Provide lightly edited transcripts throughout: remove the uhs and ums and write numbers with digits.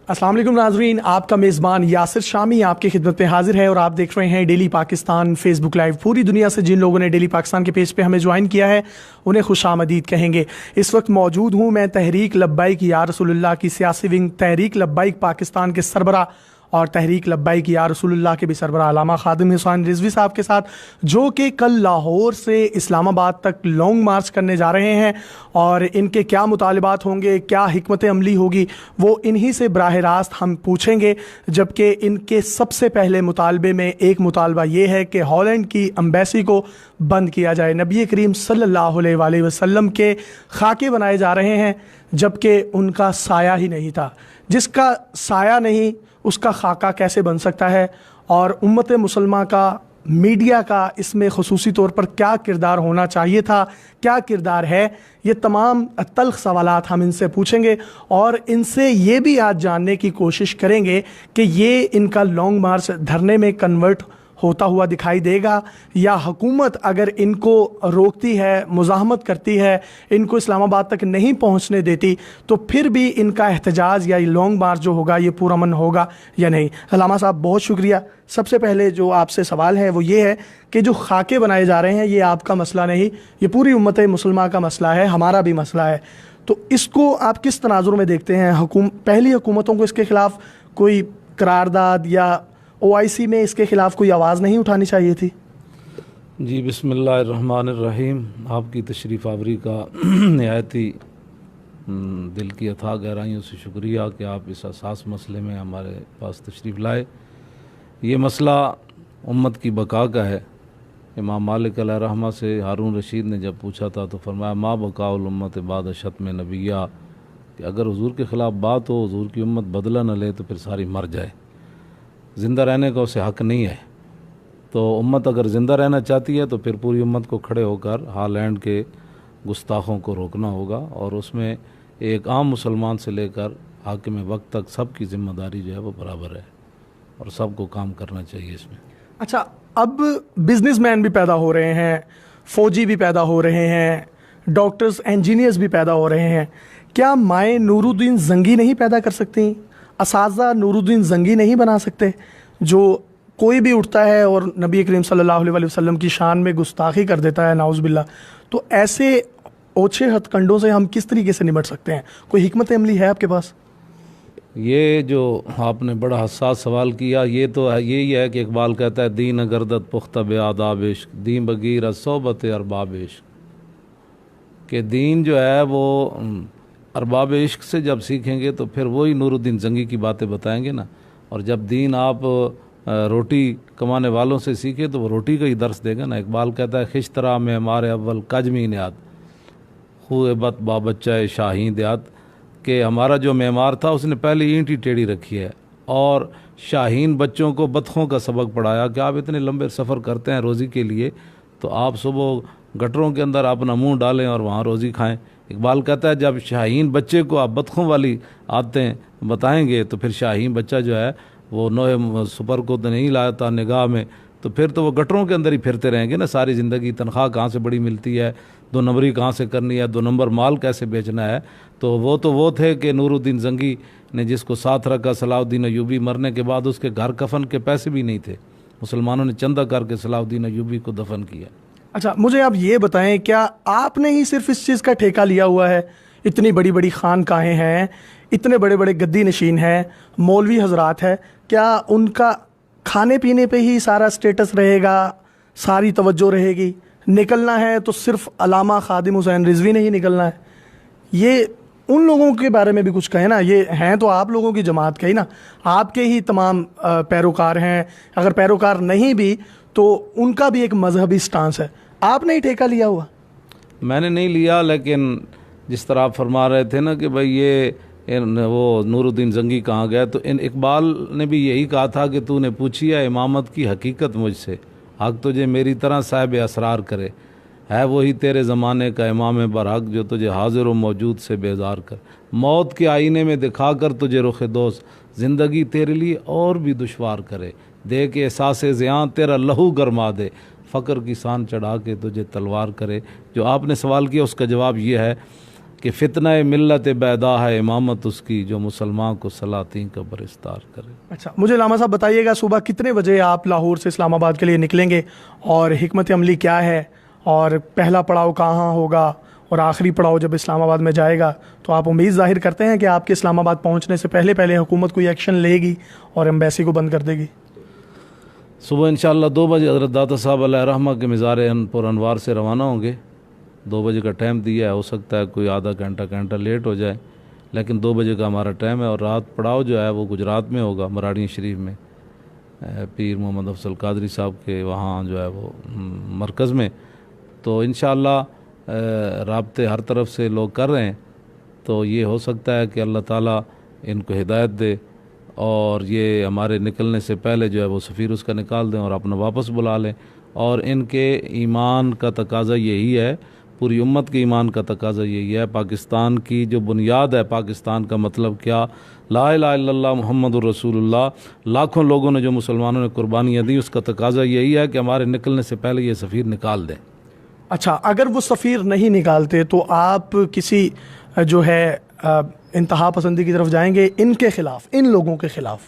अस्सलाम वालेकुम नाजरीन, आपका मेज़बान यासिर शामी आपकी खिदमत में हाजिर है और आप देख रहे हैं डेली पाकिस्तान फेसबुक लाइव। पूरी दुनिया से जिन लोगों ने डेली पाकिस्तान के पेज पे हमें ज्वाइन किया है उन्हें खुशामदीद कहेंगे। इस वक्त मौजूद हूँ मैं तहरीक लब्बाइक या रसूलुल्लाह की सियासी विंग तहरीक लब्बाइक पाकिस्तान के सरबरा और तहरीक लब्बाइक या रसूलुल्लाह के भी सरबरा अल्लामा खादिम हुसैन रिजवी साहब के साथ, जो कि कल लाहौर से इस्लामाबाद तक लॉन्ग मार्च करने जा रहे हैं और इनके क्या मुतालिबात होंगे, क्या हिकमत अमली होगी, वो इन्हीं से बराह रास्त हम पूछेंगे। जबकि इनके सबसे पहले मुतालबे में एक मुतालबा ये है कि हॉलैंड की एम्बेसी को बंद किया जाए। नबी करीम सल्लल्लाहु अलैहि वसल्लम के खाके बनाए जा रहे हैं जबकि उनका साया ही नहीं था। जिसका साया नहीं उसका खाका कैसे बन सकता है, और उम्मत मुसलमान का, मीडिया का इसमें ख़ुसूसी तौर पर क्या किरदार होना चाहिए था, क्या किरदार है, ये तमाम तल्ख सवालात हम इनसे पूछेंगे और इनसे ये भी आज जानने की कोशिश करेंगे कि ये इनका लॉन्ग मार्च धरने में कन्वर्ट होता हुआ दिखाई देगा या हुकूमत अगर इनको रोकती है, मुज़ाहमत करती है, इनको इस्लामाबाद तक नहीं पहुंचने देती तो फिर भी इनका एहतजाज या लॉन्ग मार्च जो होगा ये पूरा मन होगा या नहीं। अल्लामा साहब बहुत शुक्रिया। सबसे पहले जो आपसे सवाल है वो ये है कि जो खाके बनाए जा रहे हैं ये आपका मसला नहीं, ये पूरी उम्मत मुसलमान का मसला है, हमारा भी मसला है। तो इसको आप किस तनाजुर में देखते हैं? पहली हुकूमतों को इसके ख़िलाफ़ कोई करारदाद या OIC में इसके ख़िलाफ़ कोई आवाज़ नहीं उठानी चाहिए थी? जी, बिस्मिल्लाहिर्रहमानिर्रहीम। आपकी तशरीफ़ आवरी का नहायत ही दिल की अथाह गहराइयों से शुक्रिया कि आप इस असास मसले में हमारे पास तशरीफ़ लाए। ये मसला उम्मत की बका का है। इमाम मालिक अलैहिर्रहमा से हारून रशीद ने जब पूछा था तो फरमाया मा बकाउल उम्मत बाद शत्म नबिया, कि अगर हुजूर के ख़िलाफ़ बात हो, हुजूर की उम्मत बदला न ले तो फिर सारी मर जाए। ज़िंदा रहने का उसे हक़ नहीं है। तो उम्मत अगर ज़िंदा रहना चाहती है तो फिर पूरी उम्मत को खड़े होकर हॉलैंड के गुस्ताखों को रोकना होगा, और उसमें एक आम मुसलमान से लेकर हाकिम वक्त तक सबकी ज़िम्मेदारी जो है वो बराबर है और सबको काम करना चाहिए इसमें। अच्छा, अब बिजनेसमैन भी पैदा हो रहे हैं, फ़ौजी भी पैदा हो रहे हैं, डॉक्टर्स, इंजीनियर्स भी पैदा हो रहे हैं। क्या माए नूरुद्दीन जंगी नहीं पैदा कर सकती? असाज़ा नूरुद्दीन जंगी नहीं बना सकते? जो कोई भी उठता है और नबी करीम सल्लल्लाहु अलैहि वसल्लम की शान में गुस्ताखी कर देता है, नाउज़ बिल्लाह, तो ऐसे ओछे हथकंडों से हम किस तरीके से निपट सकते हैं? कोई हिकमत अमली है आपके पास? ये जो आपने बड़ा हसास सवाल किया, ये तो यही है कि इकबाल कहता है दीन गर्दत पुख्ता बे आदाब इश्क, दीन बगीर सोबत अरबाब इश्क, कि दीन जो है वो अरबाब इश्क से जब सीखेंगे तो फिर वही नूरुद्दीन जंगी की बातें बताएंगे ना। और जब दीन आप रोटी कमाने वालों से सीखे तो वो रोटी का ही दर्स देगा ना। इकबाल कहता है खिश्तरा में हमारे अव्वल काजमी नियात हुए बत बाबच्चा शाहीन दियात, कि हमारा जो मेमार था उसने पहले ईंट ही टेढ़ी रखी है और शाहीन बच्चों को बतखों का सबक पढ़ाया कि आप इतने लंबे सफ़र करते हैं रोज़ी के लिए, तो आप सुबह गटरों के अंदर अपना मुंह डालें और वहाँ रोज़ी खाएं। इकबाल कहता है जब शाहीन बच्चे को आप बतखों वाली आदतें बताएंगे तो फिर शाहीन बच्चा जो है वो नोए सुपर को तो नहीं लाता निगाह में, तो फिर तो वो गटरों के अंदर ही फिरते रहेंगे ना सारी ज़िंदगी। तनख्वाह कहाँ से बड़ी मिलती है, 2 नंबरी कहाँ से करनी है, 2 नंबर माल कैसे बेचना है। तो वो थे कि नूरुद्दीन जंगी ने जिसको साथ रखा सलाहुद्दीन अयूबी, मरने के बाद उसके घर कफन के पैसे भी नहीं थे, मुसलमानों ने चंदा करके सलाहुद्दीन अयूबी को दफन किया। अच्छा, मुझे आप ये बताएं, क्या आपने ही सिर्फ इस चीज़ का ठेका लिया हुआ है? इतनी बड़ी बड़ी खानकाहें हैं, इतने बड़े बड़े गद्दी नशीन हैं, मौलवी हजरात है, क्या उनका खाने पीने पे ही सारा स्टेटस रहेगा, सारी तवज्जो रहेगी? निकलना है तो सिर्फ अल्लामा खादिम हुसैन रिजवी ने ही निकलना है? ये उन लोगों के बारे में भी कुछ कहें ना। ये हैं तो आप लोगों की जमात के ही ना, आपके ही तमाम पैरोकार हैं। अगर पैरोकार नहीं भी तो उनका भी एक मजहबी स्टांस है। आपने ही ठेका लिया हुआ? मैंने नहीं लिया, लेकिन जिस तरह आप फरमा रहे थे ना कि भाई ये वो नूरुद्दीन जंगी कहाँ गया, तो इकबाल ने भी यही कहा था कि तूने पूछी है इमामत की हकीकत मुझसे, हक तुझे मेरी तरह साहिब असरार करे, है वही तेरे ज़माने का इमाम बरहक जो तुझे हाजिर व मौजूद से बेजार कर, मौत के आईने में दिखा कर तुझे रुख दोस्त, ज़िंदगी तेरे लिए और भी दुश्वार करे, दे के एहसास ज़ियां तेरा लहू गरमा दे, फ़क्र की सान चढ़ा के तुझे तलवार करे। जो आपने सवाल किया उसका जवाब ये है कि फितना मिल्लत बैदा है इमामत उसकी, जो मुसलमान को सलाती का बरिस्तार करे। अच्छा, मुझे लामा साहब बताइएगा, सुबह कितने बजे आप लाहौर से इस्लामाबाद के लिए निकलेंगे और हिकमत अमली क्या है, और पहला पड़ाव कहाँ होगा और आखिरी पड़ाव जब इस्लामाबाद में जाएगा, तो आप उम्मीद जाहिर करते हैं कि आपके इस्लामाबाद पहुँचने से पहले पहले हुकूमत कोई एक्शन लेगी और एम्बेसी को बंद कर देगी? सुबह इंशाअल्लाह 2 बजे हज़रत दाता साहब अलैहि रहमा के मज़ार पर अनवार से रवाना होंगे। 2 बजे का टाइम दिया है, हो सकता है कोई आधा घंटा लेट हो जाए, लेकिन 2 बजे का हमारा टाइम है। और रात पड़ाव जो है वो गुजरात में होगा, मराड़ी शरीफ में, पीर मोहम्मद अफजल कादरी साहब के वहाँ जो है वो मरकज़ में। तो इंशाअल्लाह राब्ते हर तरफ से लोग कर रहे हैं, तो ये हो सकता है कि अल्लाह ताला इनको हिदायत दे और ये हमारे निकलने से पहले जो है वो सफ़ीर उसका निकाल दें और अपना वापस बुला लें। और इनके ईमान का तकाज़ा यही है, पूरी उम्मत के ईमान का तकाज़ा यही है। पाकिस्तान की जो बुनियाद है, पाकिस्तान का मतलब क्या, ला इलाहा इल्लल्लाह मुहम्मदुर रसूलुल्लाह, लाखों लोगों ने जो मुसलमानों ने कुर्बानियाँ दी, उसका तकाज़ा यही है कि हमारे निकलने से पहले ये सफ़ीर निकाल दें। अच्छा, अगर वो सफ़ीर नहीं निकालते तो आप किसी जो है इंतहा पसंदी की तरफ जाएंगे इनके ख़िलाफ़, इन लोगों के ख़िलाफ़?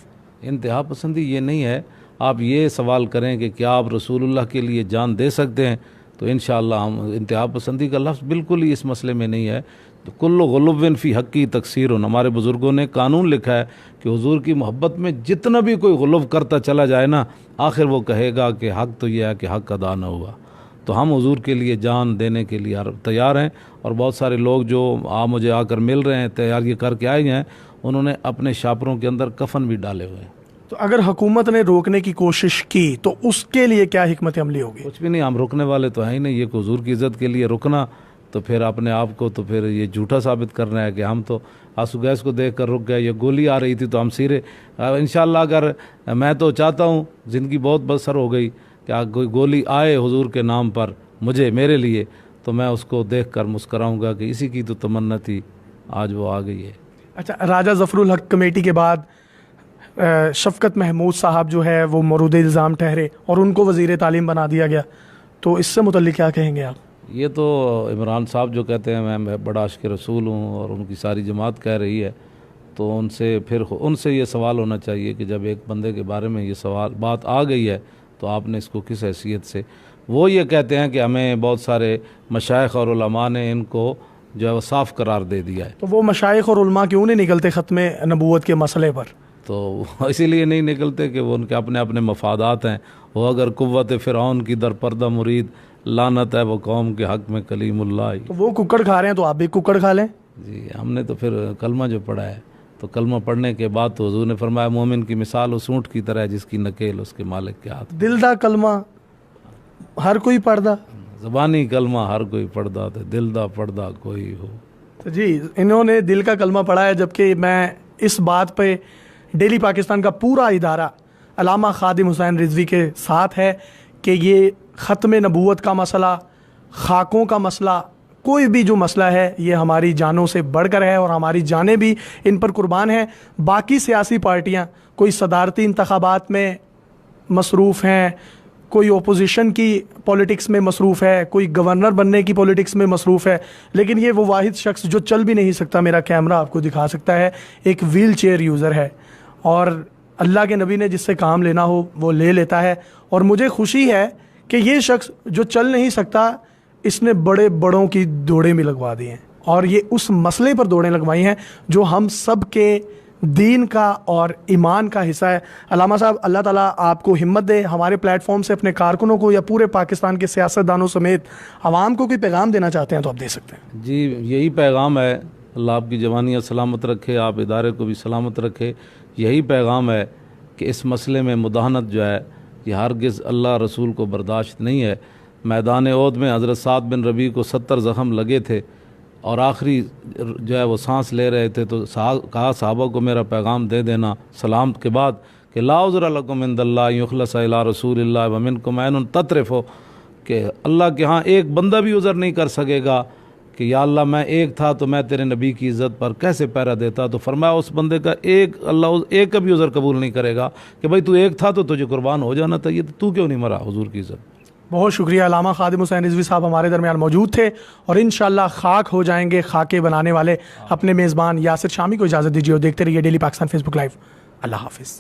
इंतहा पसंदी ये नहीं है। आप ये सवाल करें कि क्या आप रसूलुल्लाह के लिए जान दे सकते हैं, तो इंशाअल्लाह हम, इंतहा पसंदी का लफ्ज़ बिल्कुल ही इस मसले में नहीं है। तो कुल्लु गुलुव्विन फ़ी हक़्क़ी तक़सीरुन, हमारे बुज़ुर्गों ने कानून लिखा है कि हुज़ूर की मोहब्बत में जितना भी कोई गुलुव करता चला जाए ना, आखिर वो कहेगा कि हक़ तो यह है कि हक़ अदा न हुआ। तो हम हुज़ूर के लिए जान देने के लिए तैयार हैं। और बहुत सारे लोग जो मुझे आकर मिल रहे हैं, तैयार ये करके आए हैं, उन्होंने अपने शापरों के अंदर कफन भी डाले हुए हैं। तो अगर हुकूमत ने रोकने की कोशिश की तो उसके लिए क्या हिकमत अमली होगी? कुछ भी नहीं, हम रुकने वाले तो हैं ही नहीं। ये हुज़ूर की इज़्ज़त के लिए रुकना तो फिर अपने आप को तो फिर ये झूठा साबित करना है कि हम तो आंसू गैस को देख कर रुक गए, ये गोली आ रही थी तो हम सिरे। इंशाअल्लाह अगर, मैं तो चाहता हूँ, ज़िंदगी बहुत बसर हो गई, कि कोई गोली आए हुज़ूर के नाम पर मुझे, मेरे लिए, तो मैं उसको देख कर मुस्कराऊँगा कि इसी की तो तमन्ना थी, आज वो आ गई है। अच्छा, राजा ज़फ़रुल हक कमेटी के बाद शफ़क़त महमूद साहब जो है वो मौरूद इल्ज़ाम ठहरे और उनको वज़ीर तालीम बना दिया गया, तो इससे मुतल्लिक़ क्या कहेंगे आप? ये तो इमरान साहब जो कहते हैं मैं बड़ा आशिक़ रसूल हूँ और उनकी सारी जमात कह रही है, तो उनसे ये सवाल होना चाहिए कि जब एक बंदे के बारे में ये बात आ गई है तो आपने इसको किस हैसियत से। वो ये कहते हैं कि हमें बहुत सारे मशाइख और उलमा ने इनको जो है वो साफ़ करार दे दिया है। तो वो मशाइख और उलमा क्यों नहीं निकलते ख़त्म नबूवत के मसले पर? तो इसीलिए नहीं निकलते कि वो उनके अपने अपने मफादात हैं। वो अगर कुव्वत फ़िरऔन की दरपर्दा मुरीद, लानत है वो कौम के हक़ में कलीमुल्लाह। तो वो कुक्कड़ खा रहे हैं तो आप भी कुक्कड़ खा लें। जी, हमने तो फिर कलमा जो पढ़ा है, तो कलमा पढ़ने के बाद तो हुज़ूर ने फरमाया मोमिन की मिसाल उस ऊँट की तरह है जिसकी नकेल उसके मालिक के हाथ। दिल दा कलमा हर कोई पढ़दा, ज़बानी कलमा हर कोई पढ़दा, तो दिल दा पढ़दा कोई हो। तो जी, इन्होंने दिल का कलमा पढ़ा है, जबकि मैं इस बात पे डेली पाकिस्तान का पूरा इदारा अल्लामा खादिम हुसैन रिजवी के साथ है कि ये ख़त्म नबूवत का मसला, खाकों का मसला, कोई भी जो मसला है ये हमारी जानों से बढ़कर है और हमारी जानें भी इन पर कुर्बान हैं। बाकी सियासी पार्टियां कोई सदारती इंतखाबात में मसरूफ़ हैं, कोई ओपोजिशन की पॉलिटिक्स में मसरूफ़ है, कोई गवर्नर बनने की पॉलिटिक्स में मसरूफ़ है, लेकिन ये वो वाहिद शख्स जो चल भी नहीं सकता, मेरा कैमरा आपको दिखा सकता है, एक व्हील चेयर यूज़र है और अल्लाह के नबी ने जिससे काम लेना हो वो ले लेता है। और मुझे खुशी है कि ये शख्स जो चल नहीं सकता, इसने बड़े बड़ों की दौड़ें भी लगवा दी हैं और ये उस मसले पर दौड़ें लगवाई हैं जो हम सब के दीन का और ईमान का हिस्सा है। अल्लामा साहब, अल्लाह ताला आपको हिम्मत दे। हमारे प्लेटफॉर्म से अपने कारकुनों को या पूरे पाकिस्तान के सियासतदानों समेत आवाम को कोई पैगाम देना चाहते हैं तो आप दे सकते हैं। जी, यही पैगाम है, अल्लाह आपकी जवानियाँ सलामत रखे, आप इदारे को भी सलामत रखे। यही पैगाम है कि इस मसले में मुदाहनत जो है ये हरगिज़ अल्लाह रसूल को बर्दाश्त नहीं है। मैदान ओहद में हज़रत साद बिन रबी को 70 ज़ख़म लगे थे और आखिरी जो है वो सांस ले रहे थे, तो कहा साहबा को मेरा पैगाम दे देना सलाम के बाद कि ला उज़्र लकुम इंदल्लाह युख़लस इला रसूलिल्लाह व मिनकुम ऐनुन ततरिफ़ु, कि अल्लाह के यहाँ एक बंदा भी उज़्र नहीं कर सकेगा कि या अल्लाह मैं एक था तो मैं तेरे नबी की इज़्ज़त पर कैसे पहरा देता। तो फरमाया उस बंदे का अल्लाह एक का भी उज़्र कबूल नहीं करेगा कि भाई तू एक था तो तुझे कुर्बान हो जाना चाहिए, तो तू क्यों नहीं मरा हुज़ूर की इज़्ज़त। बहुत शुक्रिया। अल्लामा खादिम हुसैन रिजवी साहब हमारे दरमियान मौजूद थे और इंशाल्लाह खाक हो जाएंगे खाके बनाने वाले अपने मेज़बान यासिर शामी को इजाज़त दीजिए और देखते रहिए डेली पाकिस्तान फेसबुक लाइव। अल्लाह हाफिज़।